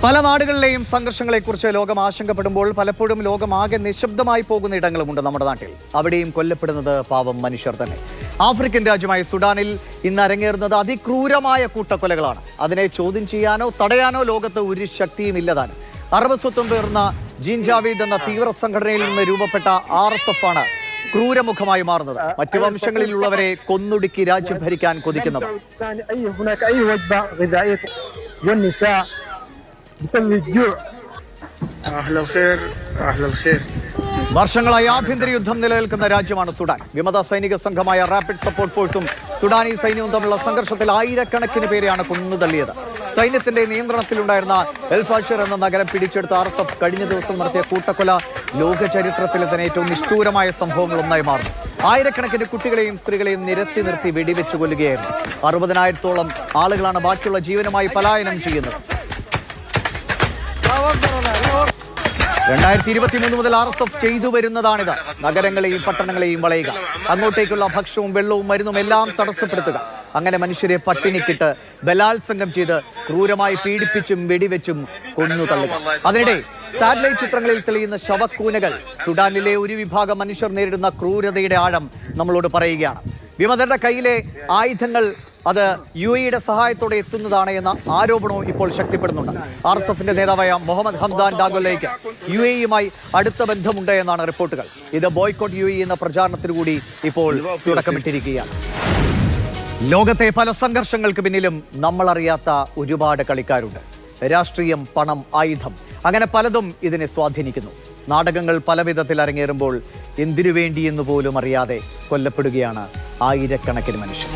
പല നാടുകളിലെയും സംഘർഷങ്ങളെക്കുറിച്ച് ലോകം ആശങ്കപ്പെടുമ്പോൾ പലപ്പോഴും ലോകമാകെ നിശബ്ദമായി പോകുന്ന ഇടങ്ങളുമുണ്ട് നമ്മുടെ നാട്ടിൽ. അവിടെയും കൊല്ലപ്പെടുന്നത് പാവം മനുഷ്യർ തന്നെ. ആഫ്രിക്കൻ രാജ്യമായ സുഡാനിൽ ഇന്ന് അരങ്ങേറുന്നത് അതിക്രൂരമായ കൂട്ടക്കൊലകളാണ്. അതിനെ ചോദ്യം ചെയ്യാനോ തടയാനോ ലോകത്ത് ഒരു ശക്തിയും ഇല്ലതാണ്. അറബ് സ്വത്വം പേർന്ന ജിൻജാവീദ് എന്ന തീവ്ര സംഘടനയിൽ നിന്ന് രൂപപ്പെട്ട RSF ആണ് ക്രൂരമുഖമായി മാറുന്നത്. മറ്റു വംശങ്ങളിലുള്ളവരെ കൊന്നൊടുക്കി രാജ്യം ഭരിക്കാൻ കൊതിക്കുന്നവർ. വർഷങ്ങളായി ആഭ്യന്തര യുദ്ധം നിലനിൽക്കുന്ന രാജ്യമാണ് സുഡാൻ. വിമത സൈനിക സംഘമായ റാപ്പിഡ് സപ്പോർട്ട് ഫോഴ്സും സുഡാനി സൈന്യവും തമ്മിലുള്ള സംഘർഷത്തിൽ ആയിരക്കണക്കിന് പേരെയാണ് കൊന്നുതള്ളിയത്. സൈന്യത്തിന്റെ നിയന്ത്രണത്തിലുണ്ടായിരുന്ന എൽഫാഷർ എന്ന നഗരം പിടിച്ചെടുത്ത RSF കഴിഞ്ഞ ദിവസം നടത്തിയ കൂട്ടക്കൊല ലോക ചരിത്രത്തിലെ തന്നെ ഏറ്റവും നിഷ്ഠൂരമായ സംഭവങ്ങളൊന്നായി മാറുന്നു. ആയിരക്കണക്കിന് കുട്ടികളെയും സ്ത്രീകളെയും നിരത്തി നിർത്തി വെടിവെച്ചു കൊല്ലുകയായിരുന്നു. 60,000-ഓളം ആളുകളാണ് ബാക്കിയുള്ള ജീവനുമായി പലായനം ചെയ്യുന്നത്. 2023 മുതൽ RSF ചെയ്തു വരുന്നതാണിത്. നഗരങ്ങളെയും പട്ടണങ്ങളെയും വളയുക, അങ്ങോട്ടേക്കുള്ള ഭക്ഷണവും വെള്ളവും മരുന്നും എല്ലാം തടസ്സപ്പെടുത്തുക, അങ്ങനെ മനുഷ്യരെ പട്ടിണിക്കിട്ട് ബലാത്സംഗം ചെയ്ത് ക്രൂരമായി പീഡിപ്പിച്ചും വെടിവെച്ചും കൊന്നു തള്ളുക. അതിനിടെ സാറ്റലൈറ്റ് ചിത്രങ്ങളിൽ തെളിയുന്ന ശവക്കൂനകൾ സുഡാനിലെ ഒരു വിഭാഗം മനുഷ്യർ നേരിടുന്ന ക്രൂരതയുടെ ആഴം നമ്മളോട് പറയുകയാണ്. വിമതരുടെ കയ്യിലെ ആയുധങ്ങൾ അത് UAE സഹായത്തോടെ എത്തുന്നതാണ് എന്ന ആരോപണവും ഇപ്പോൾ ശക്തിപ്പെടുന്നുണ്ട്. RSFന്റെ നേതാവായ മുഹമ്മദ് ഹംദാൻ ഡാഗോലയ്ക്ക് UAE അടുത്ത ബന്ധമുണ്ട് എന്നാണ് റിപ്പോർട്ടുകൾ. ഇത് ബോയ്ക്കോട്ട് UAE എന്ന പ്രചാരണത്തിന് കൂടി ഇപ്പോൾ തുടക്കമിട്ടിരിക്കുകയാണ്. ലോകത്തെ പല സംഘർഷങ്ങൾക്ക് പിന്നിലും നമ്മളറിയാത്ത ഒരുപാട് കളിക്കാരുണ്ട്. രാഷ്ട്രീയം, പണം, ആയുധം, അങ്ങനെ പലതും ഇതിനെ സ്വാധീനിക്കുന്നു. നാടകങ്ങൾ പല വിധത്തിൽ അരങ്ങേറുമ്പോൾ എന്തിനു വേണ്ടിയെന്ന് പോലും അറിയാതെ കൊല്ലപ്പെടുകയാണ് ആയിരക്കണക്കിന് മനുഷ്യർ.